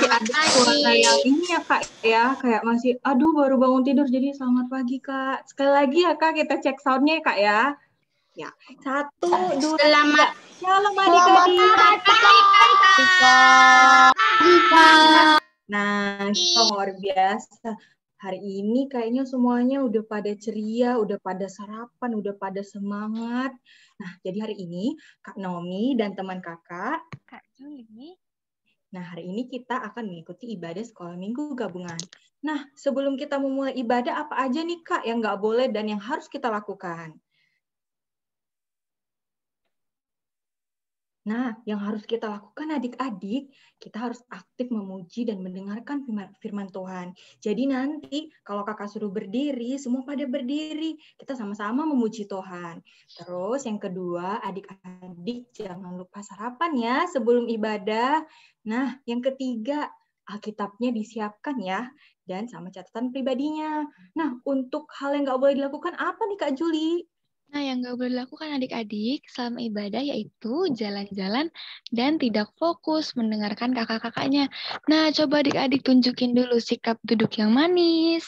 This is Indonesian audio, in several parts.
ada suara yang ini ya Kak ya, kayak masih aduh baru bangun tidur, jadi selamat pagi Kak. Sekali lagi ya Kak, kita cek soundnya ya Kak ya. Ya, 1, 2, 3. Shalom adik-adik. Nah, luar biasa. Hari ini kayaknya semuanya udah pada ceria, udah pada sarapan, udah pada semangat. Nah, jadi hari ini Kak Naomi dan teman kakak, Kak Juli. Nah, hari ini kita akan mengikuti ibadah sekolah minggu gabungan. Nah, sebelum kita memulai ibadah, apa aja nih Kak yang nggak boleh dan yang harus kita lakukan? Nah, yang harus kita lakukan adik-adik, kita harus aktif memuji dan mendengarkan firman Tuhan. Jadi nanti kalau kakak suruh berdiri, semua pada berdiri. Kita sama-sama memuji Tuhan. Terus yang kedua, adik-adik jangan lupa sarapan ya sebelum ibadah. Nah, yang ketiga, Alkitabnya disiapkan ya, dan sama catatan pribadinya. Nah, untuk hal yang nggak boleh dilakukan apa nih Kak Juli? Nah, yang nggak boleh dilakukan adik-adik selama ibadah yaitu jalan-jalan dan tidak fokus mendengarkan kakak-kakaknya. Nah, coba adik-adik tunjukin dulu sikap duduk yang manis.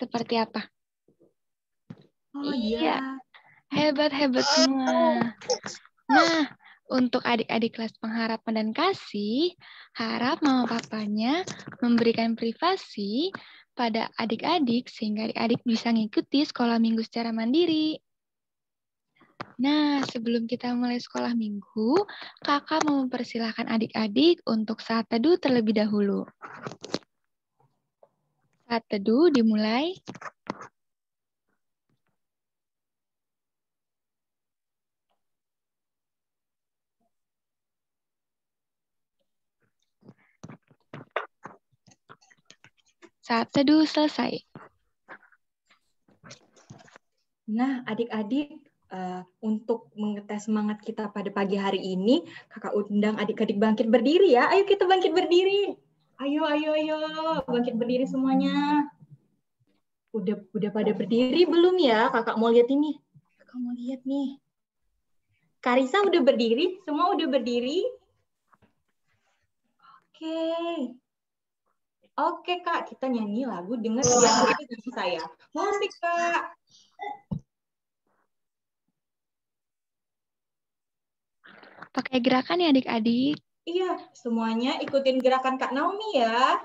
Seperti apa? Oh Iya, iya. hebat-hebat semua. Nah, untuk adik-adik kelas pengharapan dan kasih, harap mama papanya memberikan privasi pada adik-adik sehingga adik-adik bisa mengikuti sekolah minggu secara mandiri. Nah, sebelum kita mulai sekolah minggu, kakak mau mempersilahkan adik-adik untuk saat teduh terlebih dahulu. Saat teduh dimulai. Saat teduh selesai. Nah, adik-adik, untuk mengetes semangat kita pada pagi hari ini, kakak undang adik-adik bangkit berdiri ya. Ayo kita bangkit berdiri. Ayo, ayo, ayo, bangkit berdiri semuanya. Udah pada berdiri belum ya? Kakak mau lihat ini. Kakak mau lihat nih. Karisa udah berdiri? Semua udah berdiri? Oke. Oke, Kak. Kita nyanyi lagu Dengar Dia Kasih Saya. Musik, Kak. Pakai gerakan ya adik-adik. Iya, semuanya ikutin gerakan Kak Naomi ya.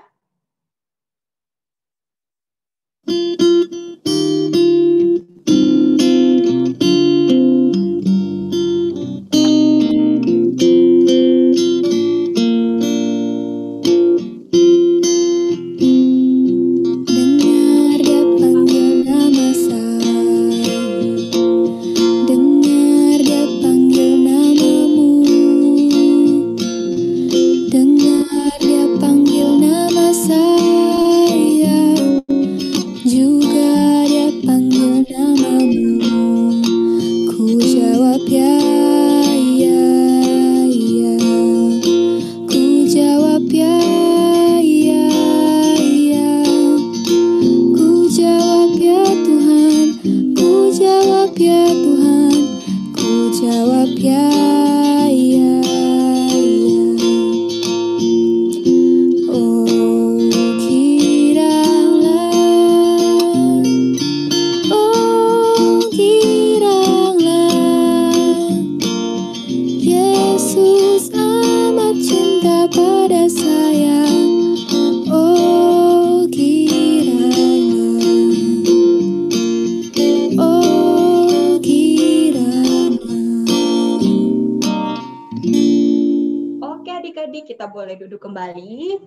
Kita boleh duduk kembali.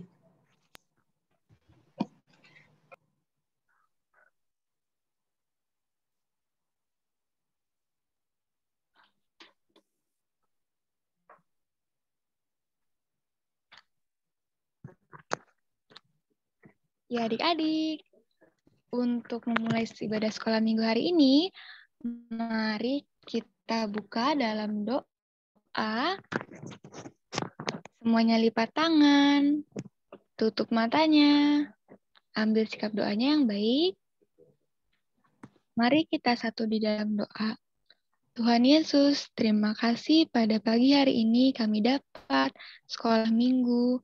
Ya adik-adik, untuk memulai ibadah sekolah minggu hari ini, mari kita buka dalam doa. Semuanya lipat tangan, tutup matanya, ambil sikap doanya yang baik. Mari kita satu di dalam doa. Tuhan Yesus, terima kasih pada pagi hari ini kami dapat sekolah minggu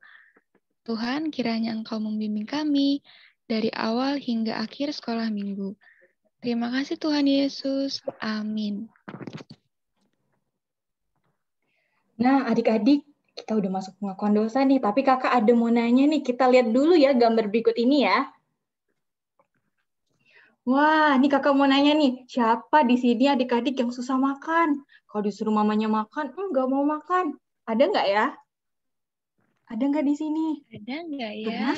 Tuhan, kiranya Engkau membimbing kami dari awal hingga akhir sekolah minggu. Terima kasih Tuhan Yesus. Amin. Nah, adik-adik, kita udah masuk pengakuan dosa nih, tapi kakak ada mau nanya nih, kita lihat dulu ya gambar berikut ini ya. Wah, ini kakak mau nanya nih, siapa di sini adik-adik yang susah makan? Kalau disuruh mamanya makan, nggak mau makan. Ada nggak ya? Ada nggak di sini? Ada nggak ya? Pernah?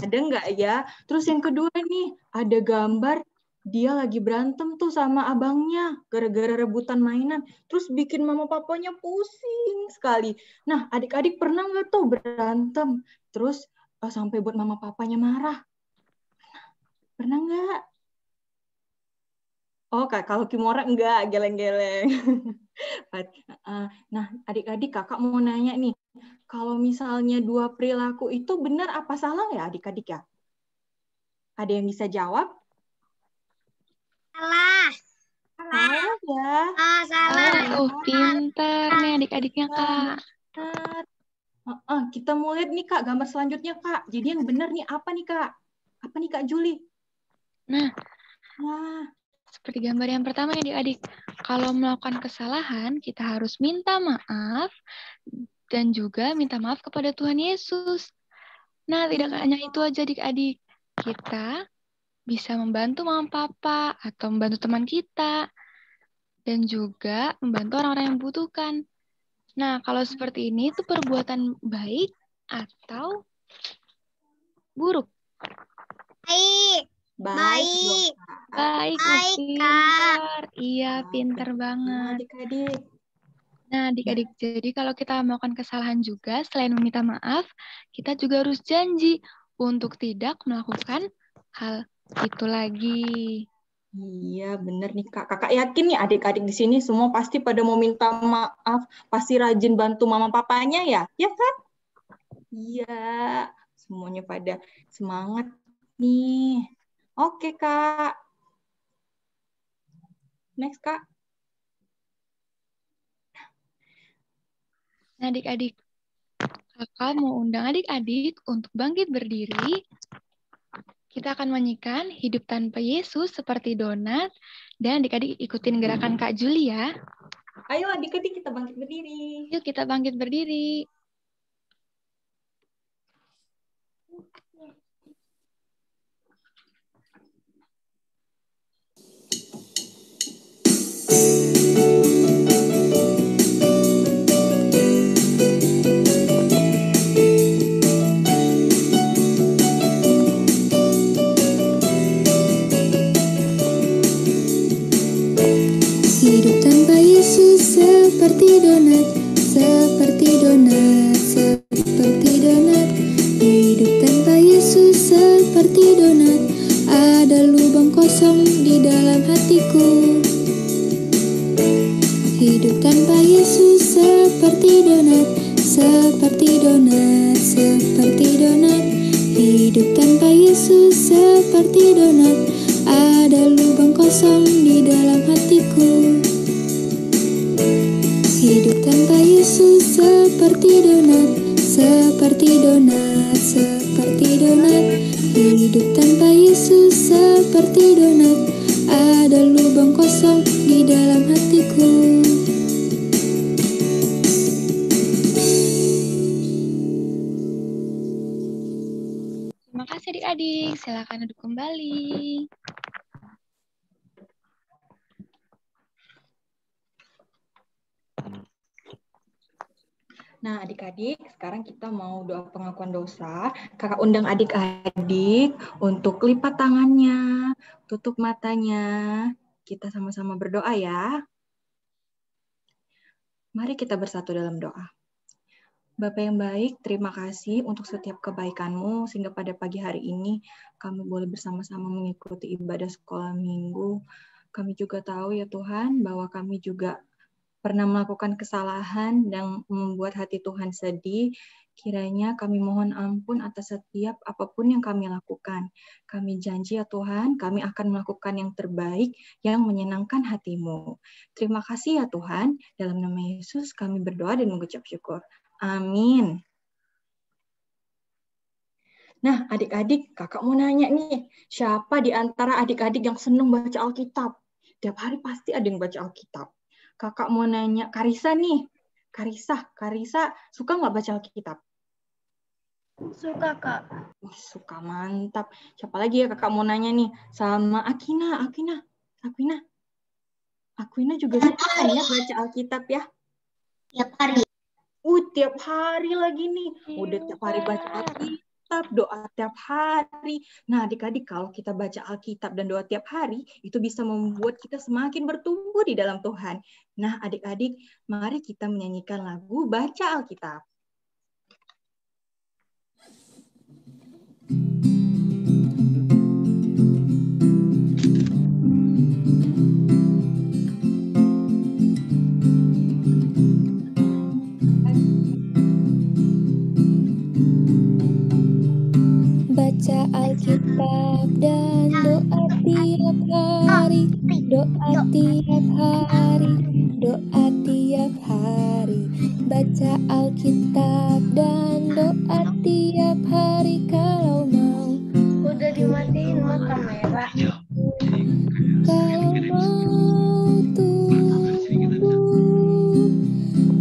Ada nggak ya? Terus yang kedua nih, ada gambar dia lagi berantem tuh sama abangnya gara-gara rebutan mainan. Terus bikin mama papanya pusing sekali. Nah, adik-adik pernah nggak tuh berantem? Terus sampai buat mama papanya marah? Pernah nggak? Oh, kalau Kimora enggak, geleng-geleng. Nah, adik-adik kakak mau nanya nih, kalau misalnya dua perilaku itu benar apa salah ya adik-adik ya? Ada yang bisa jawab? Salah. Salah ya. Salah. Pinter nih adik-adiknya, Kak. Benar. Kita mau lihat nih, Kak, gambar selanjutnya, Kak. Jadi yang benar nih apa nih, Kak? Apa nih, Kak Juli? Nah, seperti gambar yang pertama nih adik-adik. Kalau melakukan kesalahan, kita harus minta maaf dan juga minta maaf kepada Tuhan Yesus. Nah, tidak hanya itu aja adik-adik. Kita bisa membantu mama papa atau membantu teman kita dan juga membantu orang-orang yang membutuhkan. Nah, kalau seperti ini itu perbuatan baik atau buruk? Baik. Baik. Baik, Baik, pintar. Iya, pintar banget. Adik-adik. Nah, adik-adik, jadi kalau kita melakukan kesalahan juga, selain meminta maaf, kita juga harus janji untuk tidak melakukan hal itu lagi. Iya, bener nih, Kak. Kakak yakin nih adik-adik di sini semua pasti pada mau minta maaf, pasti rajin bantu mama papanya ya? Ya kan? Iya, semuanya pada semangat nih. Oke, Kak. Next, Kak. Nah, adik-adik, kakak mau undang adik-adik untuk bangkit berdiri. Kita akan menyanyikan Hidup Tanpa Yesus seperti donat. Dan adik-adik ikutin gerakan Kak Juli ya. Ayo adik-adik kita bangkit berdiri. Yuk kita bangkit berdiri. Hidup tanpa Yesus seperti donat, seperti donat, seperti donat. Hidup tanpa Yesus seperti donat, ada lubang kosong di dalam hatiku. Hidup tanpa Yesus seperti donat, seperti donat, seperti donat. Hidup tanpa Yesus seperti donat, ada lubang kosong di dalam hatiku. Hidup tanpa Yesus seperti donat, seperti donat, seperti donat. Hidup tanpa Yesus seperti donat, ada lubang kosong di dalam hatiku. Terima kasih adik-adik, silakan duduk kembali. Nah, adik-adik, sekarang kita mau doa pengakuan dosa. Kakak undang adik-adik untuk lipat tangannya, tutup matanya. Kita sama-sama berdoa ya. Mari kita bersatu dalam doa. Bapa yang baik, terima kasih untuk setiap kebaikan-Mu, sehingga pada pagi hari ini kami boleh bersama-sama mengikuti ibadah sekolah minggu. Kami juga tahu ya Tuhan, bahwa kami juga pernah melakukan kesalahan dan membuat hati Tuhan sedih. Kiranya kami mohon ampun atas setiap apapun yang kami lakukan. Kami janji ya Tuhan, kami akan melakukan yang terbaik yang menyenangkan hati-Mu. Terima kasih ya Tuhan, dalam nama Yesus kami berdoa dan mengucap syukur. Amin. Nah, adik-adik, kakak mau nanya nih, siapa di antara adik-adik yang senang baca Alkitab? Tiap hari pasti ada yang baca Alkitab. Kakak mau nanya, Karisa nih. Karisa suka nggak baca Alkitab? Suka, Kak. Suka, mantap. Siapa lagi ya kakak mau nanya nih? Sama Akina juga suka kan ya baca Alkitab ya? Tiap hari. Tiap hari lagi nih. Udah tiap hari baca Alkitab, doa tiap hari. Nah, adik-adik, kalau kita baca Alkitab dan doa tiap hari, itu bisa membuat kita semakin bertumbuh di dalam Tuhan. Nah, adik-adik, mari kita menyanyikan lagu Baca Alkitab. Baca Alkitab dan doa tiap hari, doa tiap hari, doa tiap hari. Baca Alkitab dan doa tiap hari kalau mau. Udah dimatiin mah kamera. Kalau mau tumbuh,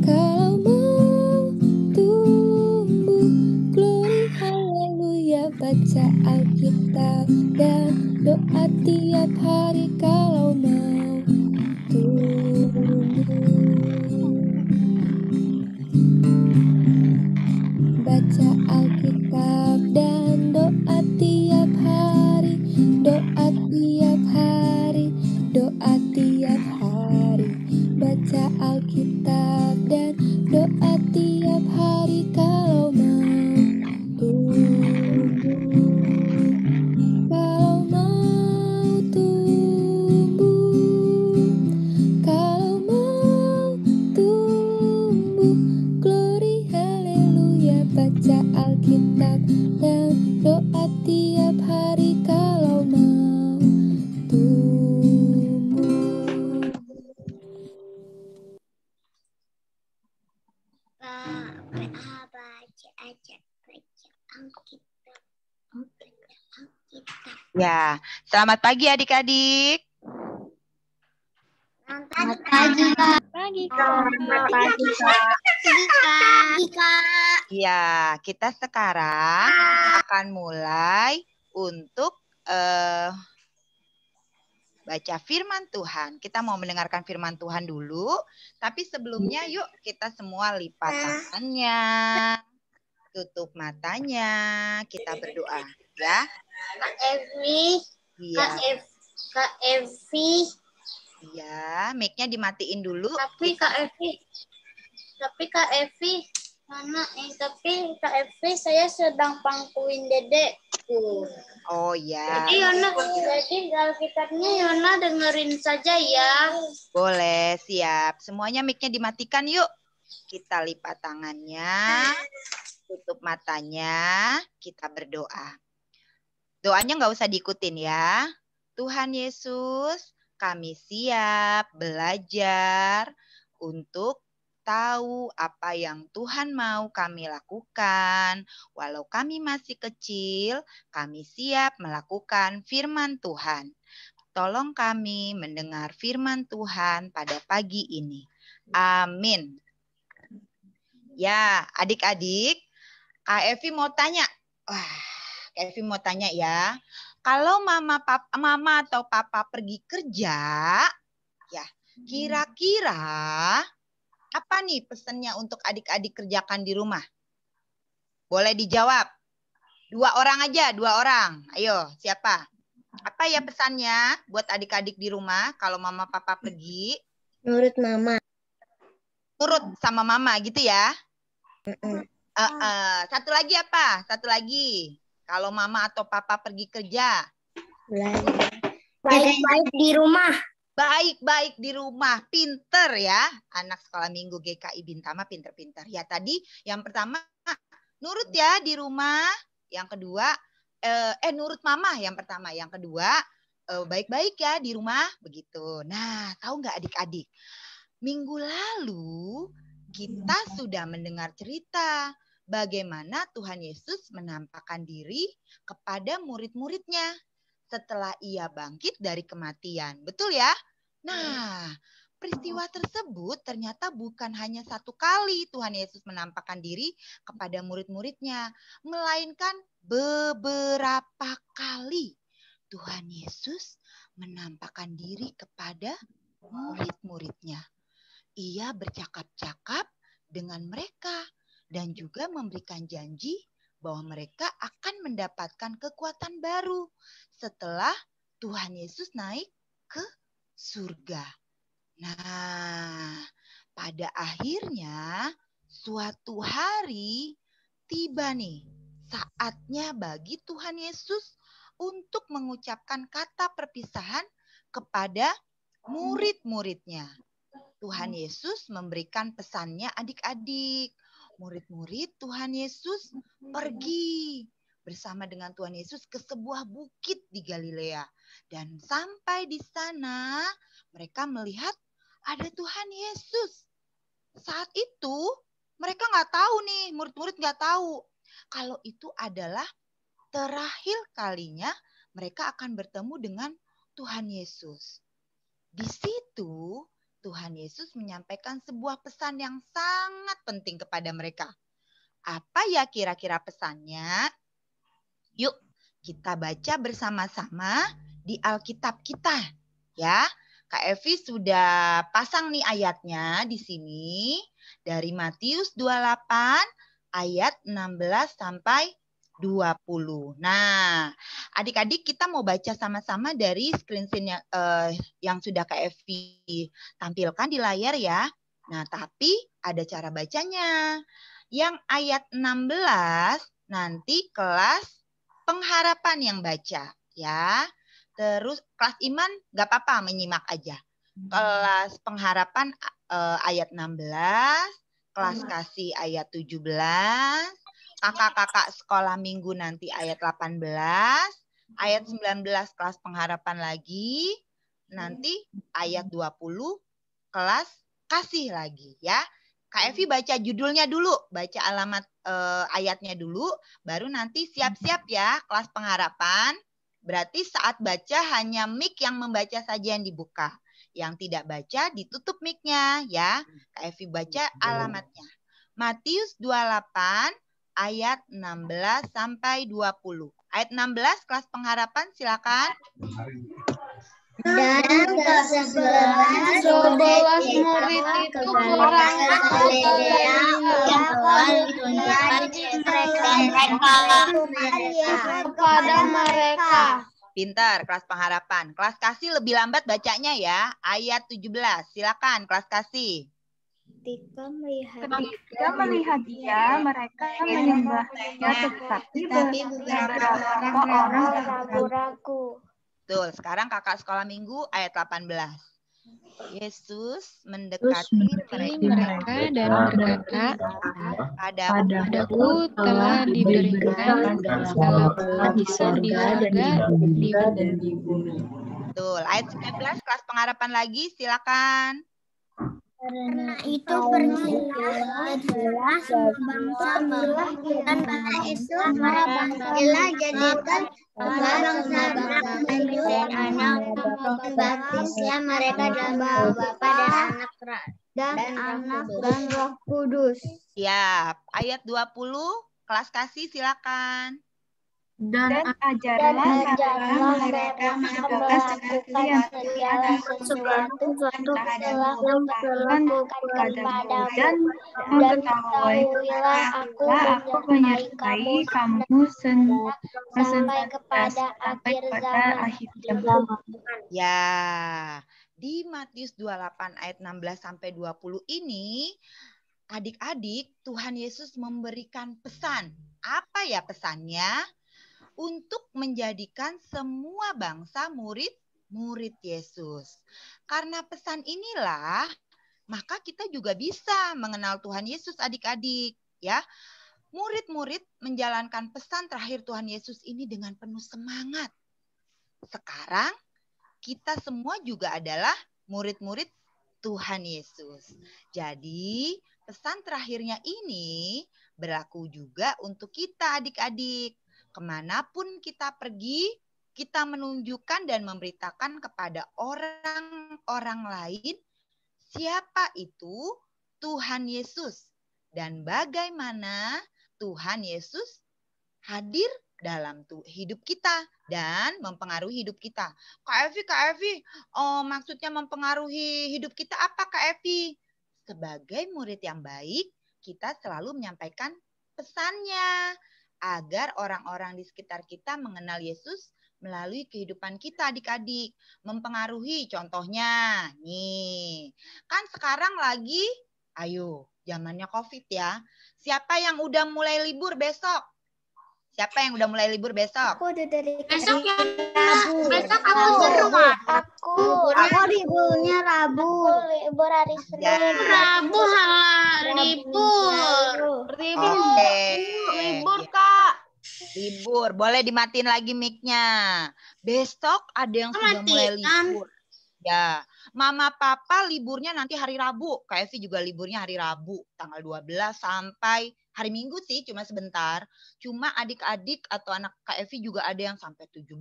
kalau mau tumbuh, glory haleluya. Baca Alkitab dan doa tiap hari kalau mau tumbuh. Baca Alkitab dan doa tiap hari, doa tiap hari, doa tiap hari. Baca Alkitab dan doa tiap hari kalau mau tumbuh. Kalau mau tumbuh, kalau mau tumbuh, glory haleluya. Baca Alkitab dan doa tiap hari kalau mau tumbuh. Baca Alkitab. Ya, selamat pagi adik-adik. Selamat pagi, Kak. Pagi, Selamat pagi, Kak. Ya, kita sekarang akan mulai untuk baca firman Tuhan. Kita mau mendengarkan firman Tuhan dulu, tapi sebelumnya yuk kita semua lipat tangannya, tutup matanya, kita berdoa ya. Kak Evi. Iya. Kak Evi. Iya, mic-nya dimatiin dulu. Tapi Kak Evi mana? Tapi Kak Evi saya sedang pangkuin dedekku. Oh ya. Jadi Alkitabnya Yona dengerin saja ya. Boleh, siap. Semuanya mic-nya dimatikan yuk. Kita lipat tangannya, tutup matanya, kita berdoa. Doanya nggak usah diikutin ya. Tuhan Yesus, kami siap belajar untuk tahu apa yang Tuhan mau kami lakukan. Walau kami masih kecil, kami siap melakukan firman Tuhan. Tolong kami mendengar firman Tuhan pada pagi ini. Amin. Ya, adik-adik, Kak Evi mau tanya. Kak Evi mau tanya ya. Kalau mama atau papa pergi kerja, ya, kira-kira apa nih pesannya untuk adik-adik kerjakan di rumah? Boleh dijawab. 2 orang aja, 2 orang. Ayo, siapa? Apa ya pesannya buat adik-adik di rumah kalau mama papa pergi? Nurut mama. Nurut sama mama gitu ya? Satu lagi apa? Satu lagi. Kalau mama atau papa pergi kerja. Baik-baik di rumah. Baik-baik di rumah. Pinter ya. Anak sekolah minggu GKI Bintama pinter-pinter. Ya tadi yang pertama nurut ya di rumah. Yang kedua nurut mama yang pertama. Yang kedua baik-baik ya di rumah. Begitu. Nah, tahu nggak adik-adik? Minggu lalu kita sudah mendengar cerita bagaimana Tuhan Yesus menampakkan diri kepada murid-muridnya setelah ia bangkit dari kematian. Betul ya? Nah, peristiwa tersebut ternyata bukan hanya satu kali Tuhan Yesus menampakkan diri kepada murid-muridnya, melainkan beberapa kali Tuhan Yesus menampakkan diri kepada murid-muridnya. Ia bercakap-cakap dengan mereka dan juga memberikan janji bahwa mereka akan mendapatkan kekuatan baru setelah Tuhan Yesus naik ke surga. Nah, pada akhirnya suatu hari tiba nih saatnya bagi Tuhan Yesus untuk mengucapkan kata perpisahan kepada murid-muridnya. Tuhan Yesus memberikan pesannya adik-adik. Murid-murid Tuhan Yesus pergi bersama dengan Tuhan Yesus ke sebuah bukit di Galilea. Dan sampai di sana mereka melihat ada Tuhan Yesus. Saat itu mereka nggak tahu nih, murid-murid nggak tahu kalau itu adalah terakhir kalinya mereka akan bertemu dengan Tuhan Yesus. Di situ Tuhan Yesus menyampaikan sebuah pesan yang sangat penting kepada mereka. Apa ya kira-kira pesannya? Yuk kita baca bersama-sama di Alkitab kita. Ya, Kak Evi sudah pasang nih ayatnya di sini. Dari Matius 28 ayat 16 sampai 20. Nah, adik-adik kita mau baca sama-sama dari screen yang sudah Kak Evi tampilkan di layar ya. Nah, tapi ada cara bacanya. Yang ayat 16 nanti kelas pengharapan yang baca ya. Terus kelas iman gak apa-apa menyimak aja. Kelas pengharapan ayat 16, kelas kasih ayat 17, kakak-kakak sekolah minggu nanti ayat 18, ayat 19 kelas pengharapan lagi, nanti ayat 20 kelas kasih lagi ya. Kak Evi baca judulnya dulu, baca alamat ayatnya dulu, baru nanti siap-siap ya kelas pengharapan. Berarti saat baca hanya mic yang membaca saja yang dibuka. Yang tidak baca ditutup mic-nya ya. Kak Evi baca alamatnya. Matius 28 ayat 16 sampai 20. Ayat 16 kelas pengharapan silakan. Dan ke-11 murid itu berangkat ke Galilea yang telah ditunjukkan kepada mereka. Pintar, kelas pengharapan. Kelas kasih lebih lambat bacanya ya. Ayat 17, silakan kelas kasih. Ketika melihat dia, mereka menyembahnya, tetapi beberapa orang ragu-ragu. Betul, sekarang kakak sekolah minggu ayat 18. Yesus mendekati mereka dan berkata, Padaku telah diberikan segala kuasa di surga dan di bumi. Betul, ayat 19 kelas pengharapan lagi, silakan. Karena itu pergilah bangsa-bangsa dan karena itu pergilah jadikan bangsa-bangsa menjadi anak baptislah mereka dalam nama Bapa dan Anak dan Roh Kudus. Siap. Ayat 20 kelas kasih silakan. Dan ajarlah mereka melakukan segala sesuatu telah kulakukan kepadamu, dan ketahuilah aku menyertai kamu sampai kepada akhir zaman. Ya, di Matius 28 ayat 16 sampai 20 ini, adik-adik, Tuhan Yesus memberikan pesan. Apa ya pesannya? Untuk menjadikan semua bangsa murid Yesus. Karena pesan inilah, maka kita juga bisa mengenal Tuhan Yesus adik-adik. Ya, murid-murid menjalankan pesan terakhir Tuhan Yesus ini dengan penuh semangat. Sekarang kita semua juga adalah murid-murid Tuhan Yesus. Jadi pesan terakhirnya ini berlaku juga untuk kita adik-adik. Kemanapun kita pergi, kita menunjukkan dan memberitakan kepada orang-orang lain siapa itu Tuhan Yesus dan bagaimana Tuhan Yesus hadir dalam hidup kita dan mempengaruhi hidup kita. Kak Evi, maksudnya mempengaruhi hidup kita apa Kak Evi? Sebagai murid yang baik, kita selalu menyampaikan pesannya agar orang-orang di sekitar kita mengenal Yesus melalui kehidupan kita adik-adik. Mempengaruhi contohnya, nih kan sekarang lagi, ayo zamannya COVID ya. Siapa yang udah mulai libur besok? Siapa yang udah mulai libur besok? Aku udah dari Besok ya. Rabu. Besok aku libur. Aku liburnya Rabu. Libur hari Senin. Rabu libur. Oke. Libur, Kak. Libur. Boleh dimatiin lagi mic-nya. Besok ada yang sudah mulai libur. Ya, Mama Papa liburnya nanti hari Rabu. Kak Evi juga liburnya hari Rabu, tanggal 12 sampai hari Minggu sih, cuma sebentar. Cuma adik-adik atau anak Kak Evi juga ada yang sampai 17,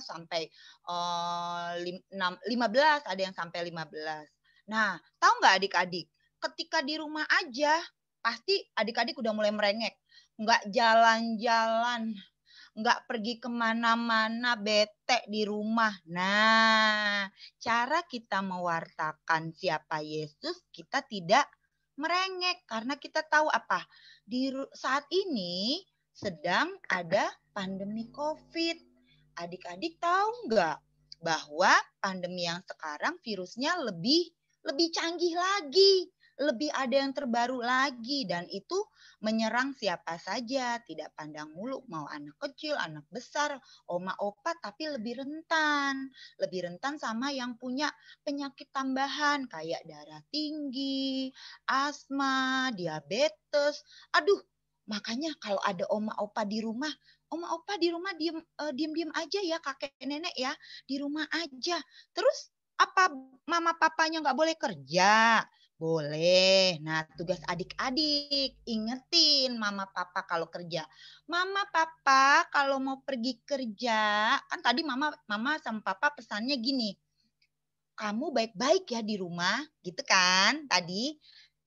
sampai 15, ada yang sampai 15. Nah, tahu nggak adik-adik? Ketika di rumah aja, pasti adik-adik udah mulai merengek. Nggak jalan-jalan, nggak pergi kemana-mana, bete di rumah. Nah, cara kita mewartakan siapa Yesus, kita tidak merengek. Karena kita tahu apa? Di saat ini sedang ada pandemi COVID. Adik-adik tahu nggak bahwa pandemi yang sekarang virusnya lebih canggih lagi. Lebih ada yang terbaru lagi dan itu menyerang siapa saja, tidak pandang bulu, mau anak kecil, anak besar, oma opa, tapi lebih rentan sama yang punya penyakit tambahan kayak darah tinggi, asma, diabetes. Aduh, makanya kalau ada oma opa di rumah diem aja ya, kakek nenek ya, di rumah aja. Terus apa mama papanya nggak boleh kerja? Boleh. Nah, tugas adik-adik, ingetin mama papa kalau kerja. Mama papa kalau mau pergi kerja, kan tadi mama sama papa pesannya gini. Kamu baik-baik ya di rumah, gitu kan? Tadi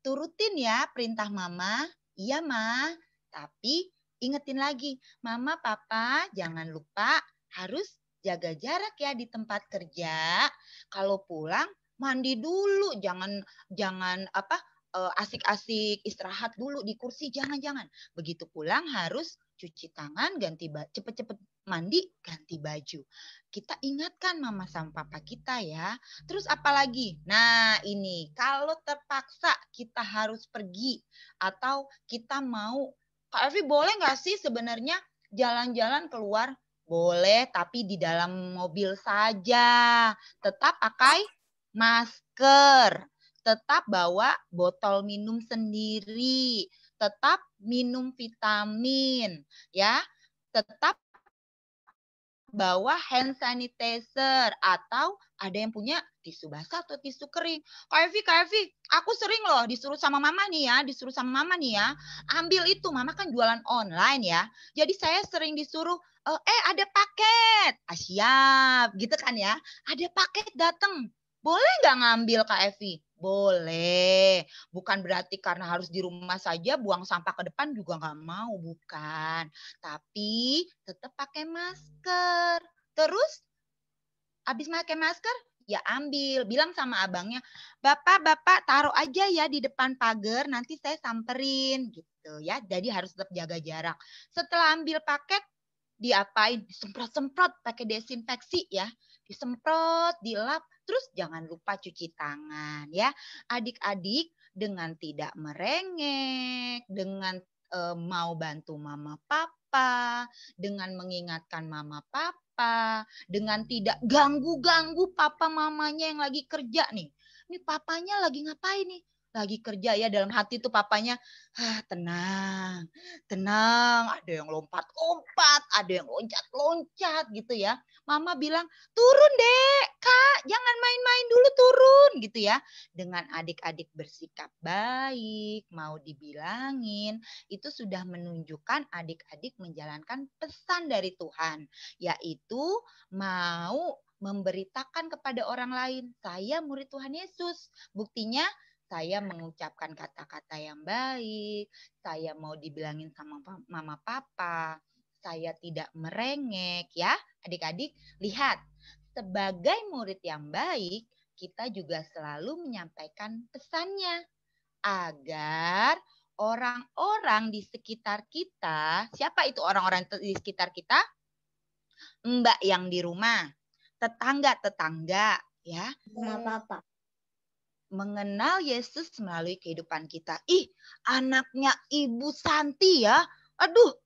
turutin ya perintah mama. Iya, Ma. Tapi ingetin lagi, mama papa jangan lupa harus jaga jarak ya di tempat kerja. Kalau pulang mandi dulu, jangan asik-asik istirahat dulu di kursi, jangan. Begitu pulang harus cuci tangan, cepet-cepet mandi, ganti baju. Kita ingatkan mama sama papa kita ya. Terus apa lagi? Nah, ini kalau terpaksa kita harus pergi atau kita mau, Kak Evi boleh nggak sih sebenarnya jalan-jalan keluar? Boleh, tapi di dalam mobil saja. Tetap pakai masker, tetap bawa botol minum sendiri, tetap minum vitamin, ya, tetap bawa hand sanitizer atau ada yang punya tisu basah atau tisu kering. Kak Evi, aku sering loh disuruh sama mama nih ya, ambil itu, mama kan jualan online ya. Jadi saya sering disuruh, ada paket, siap, gitu kan ya. Ada paket datang. Boleh nggak ngambil Kak Evi? Boleh. Bukan berarti karena harus di rumah saja buang sampah ke depan juga nggak mau, bukan. Tapi tetap pakai masker. Terus habis pakai masker, ya ambil. Bilang sama abangnya, Bapak taruh aja ya di depan pagar, nanti saya samperin gitu ya. Jadi harus tetap jaga jarak. Setelah ambil paket, diapain? Disemprot-semprot pakai desinfeksi ya. Disemprot, dilap, terus jangan lupa cuci tangan ya. Adik-adik dengan tidak merengek, dengan mau bantu mama papa, dengan mengingatkan mama papa, dengan tidak ganggu-ganggu papa mamanya yang lagi kerja nih. Ini papanya lagi ngapain nih? lagi kerja ya, dalam hati tuh papanya, tenang, tenang, ada yang lompat-lompat, ada yang loncat-loncat gitu ya. Mama bilang, turun dek, Kak, jangan main-main dulu, turun gitu ya. Dengan adik-adik bersikap baik, mau dibilangin, itu sudah menunjukkan adik-adik menjalankan pesan dari Tuhan, yaitu mau memberitakan kepada orang lain, saya murid Tuhan Yesus. Buktinya saya mengucapkan kata-kata yang baik, saya mau dibilangin sama mama papa, saya tidak merengek ya. Adik-adik, lihat, sebagai murid yang baik, kita juga selalu menyampaikan pesannya agar orang-orang di sekitar kita, siapa itu orang-orang di sekitar kita? Mbak yang di rumah, tetangga-tetangga ya. Sama papa. Mengenal Yesus melalui kehidupan kita. Ih, anaknya Ibu Santi ya. Aduh,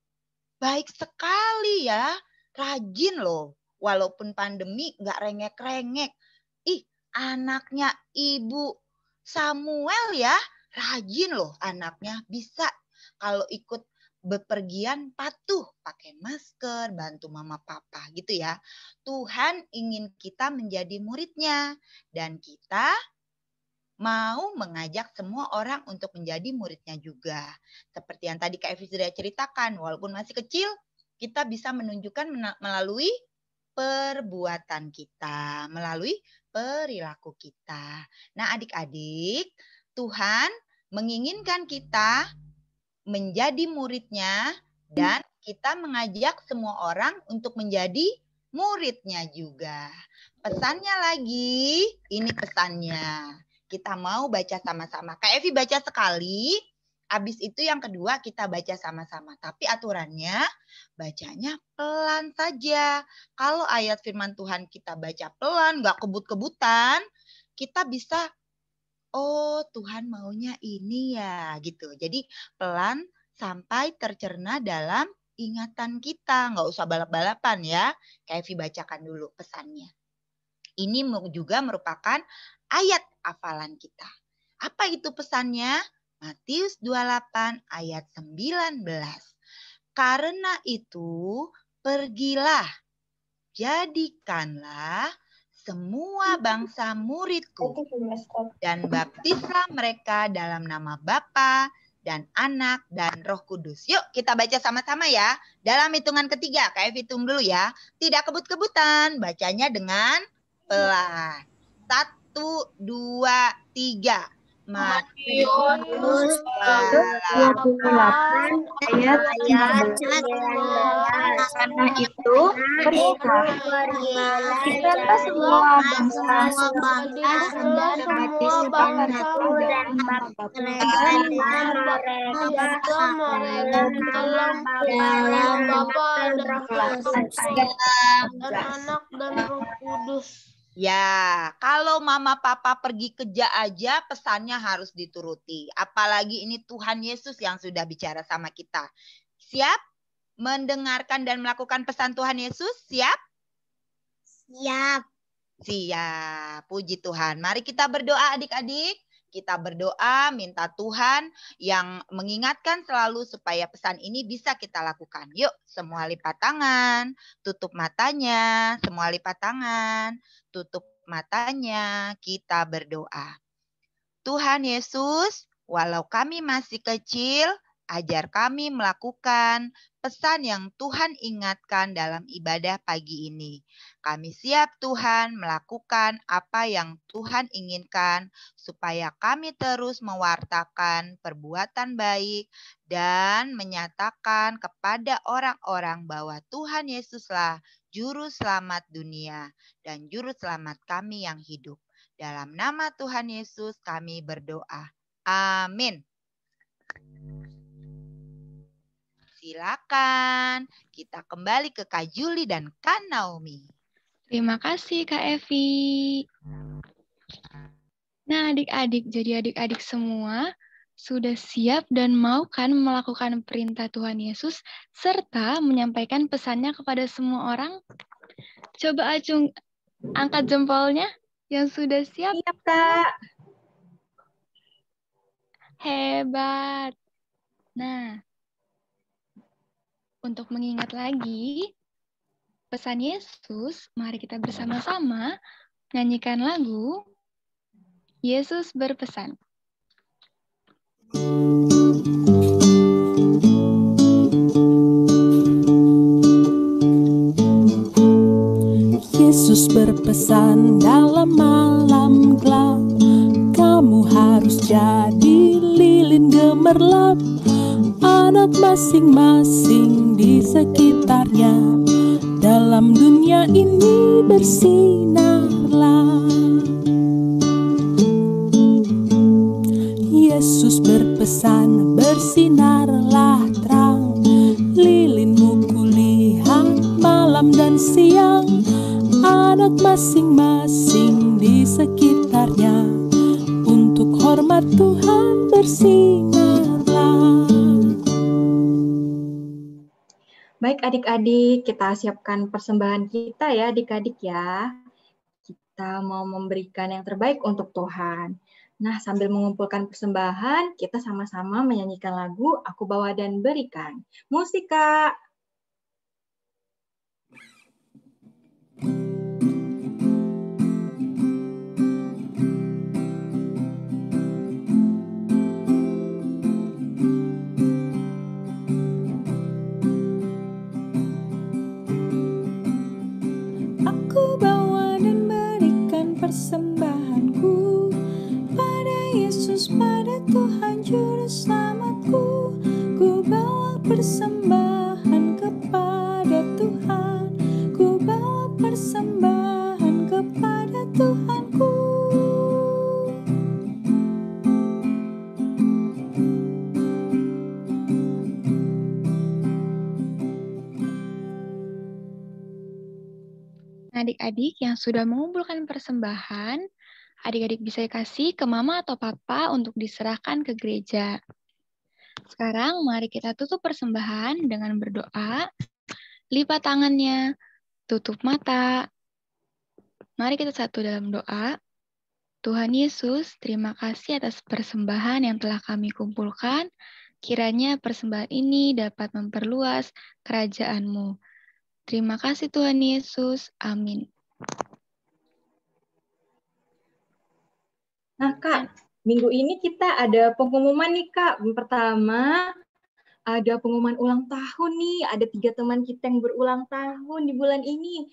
baik sekali ya. Rajin loh. Walaupun pandemi nggak rengek-rengek. Ih, anaknya Ibu Samuel ya. Rajin loh anaknya. Bisa kalau ikut bepergian patuh. Pakai masker, bantu mama papa gitu ya. Tuhan ingin kita menjadi muridnya. Dan kita mau mengajak semua orang untuk menjadi muridnya juga. Seperti yang tadi Kak Evi sudah ceritakan, walaupun masih kecil, kita bisa menunjukkan melalui perbuatan kita, melalui perilaku kita. Nah adik-adik, Tuhan menginginkan kita menjadi muridnya dan kita mengajak semua orang untuk menjadi muridnya juga. Pesannya lagi, ini pesannya. Kita mau baca sama-sama. Kak Evi baca sekali, habis itu yang kedua kita baca sama-sama. Tapi aturannya bacanya pelan saja. Kalau ayat firman Tuhan kita baca pelan, nggak kebut-kebutan, kita bisa, oh Tuhan maunya ini ya gitu. Jadi pelan sampai tercerna dalam ingatan kita. Nggak usah balap-balapan ya. Kak Evi bacakan dulu pesannya. Ini juga merupakan ayat hafalan kita. Apa itu pesannya? Matius 28 ayat 19. Karena itu pergilah, jadikanlah semua bangsa muridku dan baptislah mereka dalam nama Bapa dan Anak dan Roh Kudus. Yuk kita baca sama-sama ya. Dalam hitungan ketiga, Kak Evi hitung dulu ya. Tidak kebut-kebutan, bacanya dengan pelan. 1, 2, 3. Matius 28 ayat 19. Karena itu pergilah, jadikanlah semua bangsa dan baptiskan mereka dalam nama Bapa dan Anak dan Roh Kudus. Ya, kalau mama papa pergi kerja aja pesannya harus dituruti. Apalagi ini Tuhan Yesus yang sudah bicara sama kita. Siap mendengarkan dan melakukan pesan Tuhan Yesus? Siap? Siap. Siap. Puji Tuhan. Mari kita berdoa adik-adik. Kita berdoa minta Tuhan yang mengingatkan selalu supaya pesan ini bisa kita lakukan. Yuk semua lipat tangan, tutup matanya, semua lipat tangan, tutup matanya, kita berdoa. Tuhan Yesus, walau kami masih kecil, ajar kami melakukan pesan yang Tuhan ingatkan dalam ibadah pagi ini. Kami siap Tuhan melakukan apa yang Tuhan inginkan supaya kami terus mewartakan perbuatan baik dan menyatakan kepada orang-orang bahwa Tuhan Yesuslah juru selamat dunia dan juru selamat kami yang hidup. Dalam nama Tuhan Yesus kami berdoa. Amin. Silakan kita kembali ke Kak Juli dan Kak Naomi. Terima kasih Kak Evi. Nah adik-adik, jadi adik-adik semua sudah siap dan mau kan melakukan perintah Tuhan Yesus serta menyampaikan pesannya kepada semua orang? Coba acung angkat jempolnya yang sudah siap. Siap, Kak. Hebat. Nah, untuk mengingat lagi pesan Yesus, mari kita bersama-sama nyanyikan lagu Yesus berpesan. Yesus berpesan dalam malam gelap, kamu harus jadi lilin gemerlap, anak masing-masing di sekitarnya, dalam dunia ini bersinarlah. Yesus berpesan, bersinarlah terang, lilinmu kulihat malam dan siang, anak masing-masing di sekitarnya, untuk hormat Tuhan bersinarlah. Baik adik-adik, kita siapkan persembahan kita ya adik-adik ya. Kita mau memberikan yang terbaik untuk Tuhan. Nah, sambil mengumpulkan persembahan, kita sama-sama menyanyikan lagu Aku Bawa dan Berikan. Musik, Kak. Aku bawa dan berikan persembahanku pada Yesus, pada Tuhan Juru Selamatku. Ku bawa persembahan kepada Tuhan, ku bawa persembahan kepada Tuhanku. Adik-adik yang sudah mengumpulkan persembahan, adik-adik bisa kasih ke mama atau papa untuk diserahkan ke gereja. Sekarang mari kita tutup persembahan dengan berdoa, lipat tangannya, tutup mata. Mari kita satu dalam doa. Tuhan Yesus, terima kasih atas persembahan yang telah kami kumpulkan. Kiranya persembahan ini dapat memperluas kerajaan-Mu. Terima kasih Tuhan Yesus. Amin. Nah, Kak, minggu ini kita ada pengumuman nih, Kak. Yang pertama, ada pengumuman ulang tahun nih. Ada 3 teman kita yang berulang tahun di bulan ini.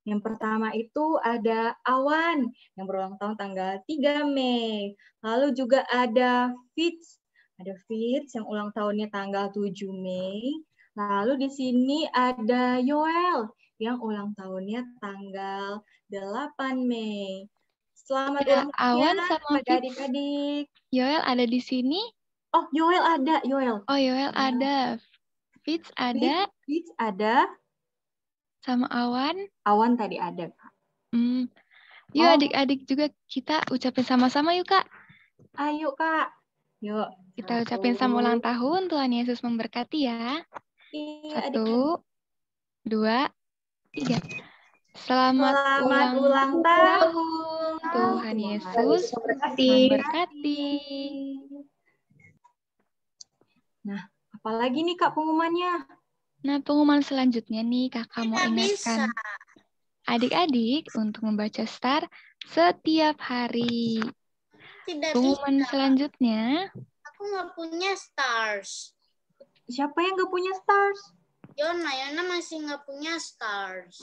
Yang pertama itu ada Awan, yang berulang tahun tanggal 3 Mei. Lalu juga ada Fitz. Ada Fitz yang ulang tahunnya tanggal 7 Mei. Lalu di sini ada Yoel yang ulang tahunnya tanggal 8 Mei. Selamat Ya, ulang tahun Awan ya sama pada adik-adik. Yoel ada di sini? Oh, Yoel ada, Yoel. Oh, Yoel ada. Fitz ada. Fitz ada. Sama Awan? Awan tadi ada, Kak. Yuk adik-adik juga kita ucapin sama-sama yuk, Kak. Ayo, Kak. Yuk. Kita ucapin sama ulang tahun, Tuhan Yesus memberkati ya. Iya, 1, 2, 3. Selamat ulang tahun. Tuhan Yesus memberkati. Nah, apalagi nih Kak pengumumannya? Nah, pengumuman selanjutnya nih Kakak mau ingatkan adik-adik untuk membaca Star setiap hari. Tidak pengumuman bisa. Selanjutnya. Aku nggak punya stars. Siapa yang nggak punya stars? Yona masih nggak punya stars.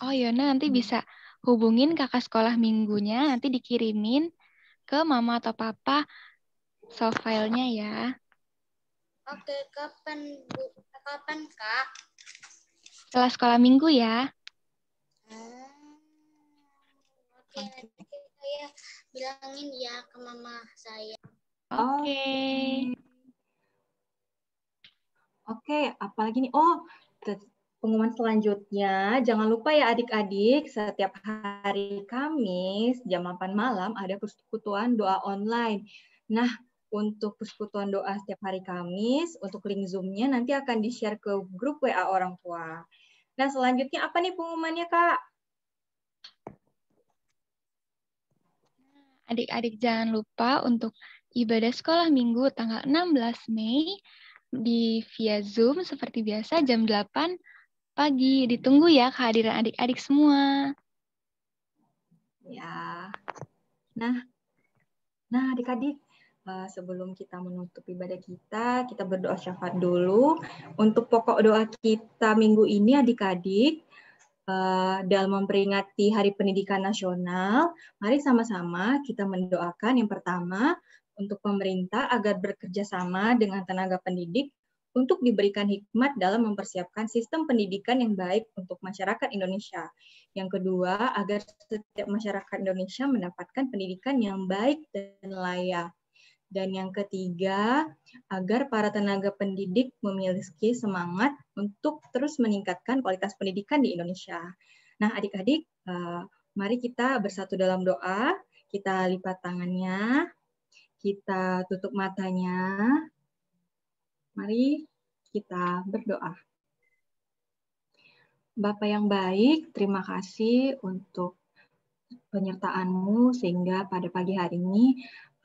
Oh, Yona nanti bisa hubungin kakak sekolah minggunya, nanti dikirimin ke mama atau papa soft file-nya ya. Oke, kapan Bu? Kapan, Kak? Setelah sekolah minggu ya. Oke, nanti saya bilangin ya ke mama saya. Oke, apalagi nih? Oh, pengumuman selanjutnya, jangan lupa ya adik-adik, setiap hari Kamis jam 8 malam ada persekutuan doa online. Nah, untuk persekutuan doa setiap hari Kamis, untuk link Zoom-nya nanti akan di-share ke grup WA orang tua. Nah, selanjutnya apa nih pengumumannya, Kak? Adik-adik jangan lupa untuk ibadah sekolah minggu tanggal 16 Mei di via Zoom seperti biasa jam 8 pagi. Ditunggu ya kehadiran adik-adik semua. Ya. Nah adik-adik, sebelum kita menutup ibadah kita berdoa syafaat dulu. Untuk pokok doa kita minggu ini adik-adik, dalam memperingati Hari Pendidikan Nasional, mari sama-sama kita mendoakan yang pertama untuk pemerintah agar bekerja sama dengan tenaga pendidik untuk diberikan hikmat dalam mempersiapkan sistem pendidikan yang baik untuk masyarakat Indonesia. Yang kedua, agar setiap masyarakat Indonesia mendapatkan pendidikan yang baik dan layak. Dan yang ketiga, agar para tenaga pendidik memiliki semangat untuk terus meningkatkan kualitas pendidikan di Indonesia. Nah, adik-adik, mari kita bersatu dalam doa. Kita lipat tangannya, kita tutup matanya. Mari kita berdoa. Bapa yang baik, terima kasih untuk penyertaan-Mu sehingga pada pagi hari ini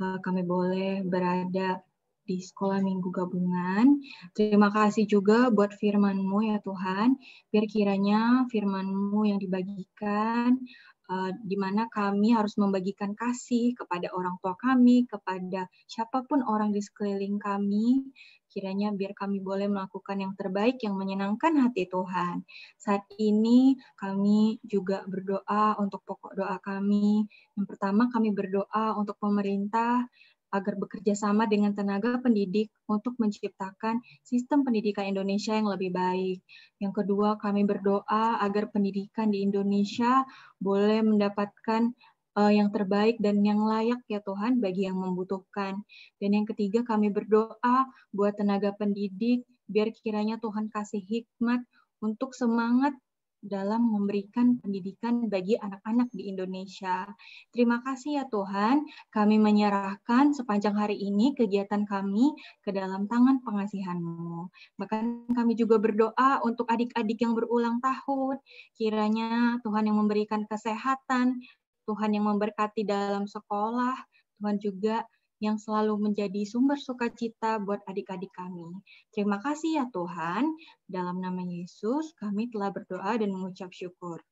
kami boleh berada di sekolah minggu gabungan. Terima kasih juga buat firman-Mu ya Tuhan. Biar kiranya firman-Mu yang dibagikan, di mana kami harus membagikan kasih kepada orang tua kami, kepada siapapun orang di sekeliling kami. Kiranya biar kami boleh melakukan yang terbaik yang menyenangkan hati Tuhan. Saat ini kami juga berdoa untuk pokok doa kami. Yang pertama kami berdoa untuk pemerintah agar bekerja sama dengan tenaga pendidik untuk menciptakan sistem pendidikan Indonesia yang lebih baik. Yang kedua kami berdoa agar pendidikan di Indonesia boleh mendapatkan yang terbaik dan yang layak ya Tuhan bagi yang membutuhkan. Dan yang ketiga kami berdoa buat tenaga pendidik biar kiranya Tuhan kasih hikmat untuk semangat dalam memberikan pendidikan bagi anak-anak di Indonesia. Terima kasih ya Tuhan, kami menyerahkan sepanjang hari ini kegiatan kami ke dalam tangan pengasihan-Mu. Bahkan kami juga berdoa untuk adik-adik yang berulang tahun, kiranya Tuhan yang memberikan kesehatan, Tuhan yang memberkati dalam sekolah, Tuhan juga yang selalu menjadi sumber sukacita buat adik-adik kami. Terima kasih ya Tuhan, dalam nama Yesus kami telah berdoa dan mengucap syukur.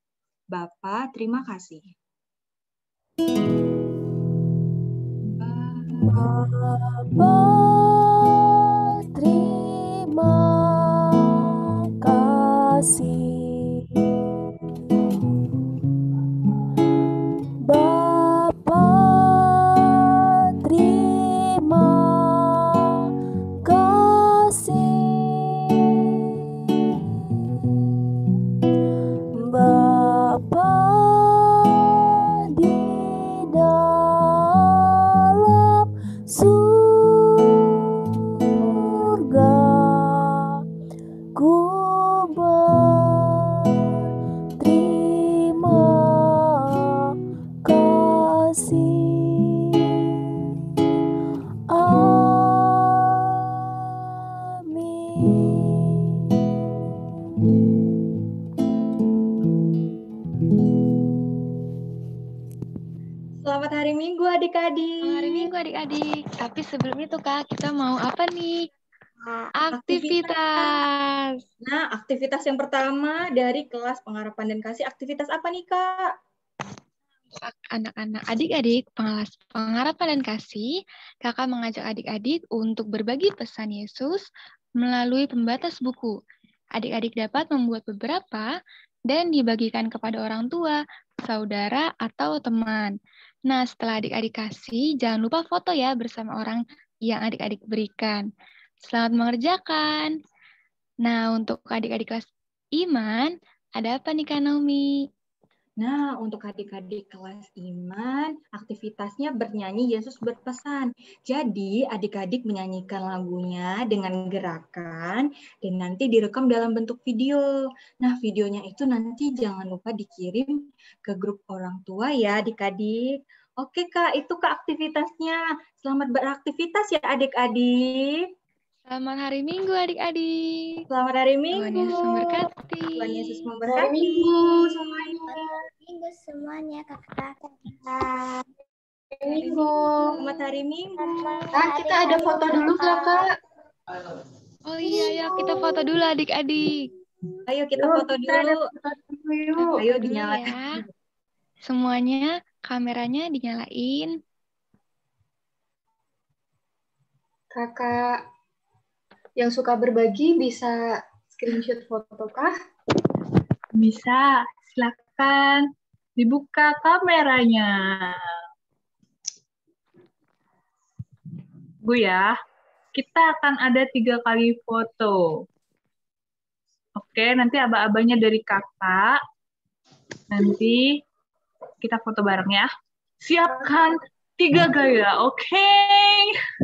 Bapa, terima kasih. Bapa, terima kasih. Bapa, terima kasih. Bapa di dalam surga, ku berterima kasih. Selamat hari Minggu adik-adik. Selamat hari Minggu adik-adik. Tapi sebelum itu Kak, kita mau apa nih? Aktivitas. Nah, aktivitas yang pertama dari kelas pengharapan dan kasih, aktivitas apa nih Kak? Anak-anak adik-adik pengelas pengharapan dan kasih, kakak mengajak adik-adik untuk berbagi pesan Yesus melalui pembatas buku. Adik-adik dapat membuat beberapa dan dibagikan kepada orang tua, saudara, atau teman. Nah, setelah adik-adik kasih, jangan lupa foto ya bersama orang yang adik-adik berikan. Selamat mengerjakan. Nah, untuk adik-adik kelas iman, ada apa nih Kak Naomi? Nah, untuk adik-adik kelas iman, aktivitasnya bernyanyi Yesus berpesan. Jadi, adik-adik menyanyikan lagunya dengan gerakan dan nanti direkam dalam bentuk video. Nah, videonya itu nanti jangan lupa dikirim ke grup orang tua ya, adik-adik. Oke, Kak, itu Kak aktivitasnya. Selamat beraktivitas ya, adik-adik. Selamat hari Minggu adik-adik. Selamat hari Minggu. Tuhan Yesus memberkati. Tuhan Yesus memberkati semuanya. Minggu semuanya kakak-kakak. Minggu. Selamat hari Minggu. Kita ada foto dulu nggak, Kak? Oh iya, yuk kita foto dulu adik-adik. Ayo kita foto dulu. Ayo Foto dulu dinyalain. ya. Semuanya kameranya dinyalain. Kakak yang suka berbagi bisa screenshot foto kah? Bisa, silakan dibuka kameranya. Bu ya, kita akan ada 3 kali foto. Oke, nanti aba-abanya dari kakak. Nanti kita foto bareng ya. Siapkan 3 gaya, oke?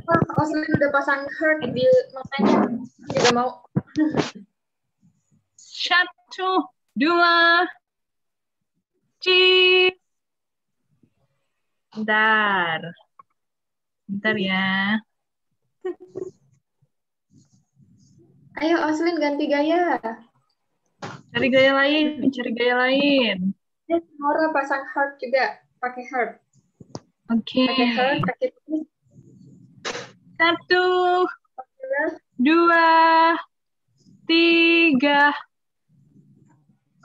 Wah, Oslin udah pasang heart di matanya. Juga mau. 1, 2, cheese. Bentar. Bentar ya. Ayo Oslin ganti gaya. Cari gaya lain, cari gaya lain. Nora pasang heart juga. Pakai heart. Oke. Pakai heart, pakai tulis. 1, 2, 3.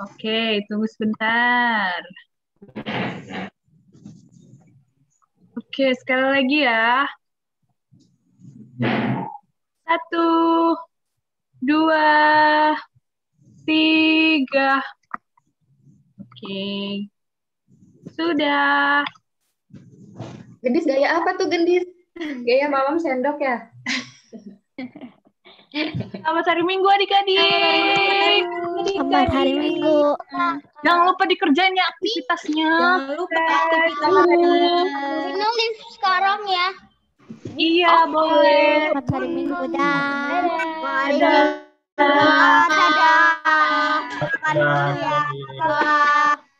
Oke, tunggu sebentar. Oke, sekali lagi ya. 1, 2, 3. Oke. Sudah. Gendis gaya apa tuh Gendis? Gaya mamam sendok ya? Selamat hari Minggu adik-adik. Selamat hari Minggu. Jangan lupa dikerjain ya aktivitasnya. Jangan lupa aktivitasnya. Nulis sekarang ya. Iya, boleh. Selamat hari Minggu dah. Dadah.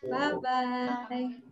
Bye-bye.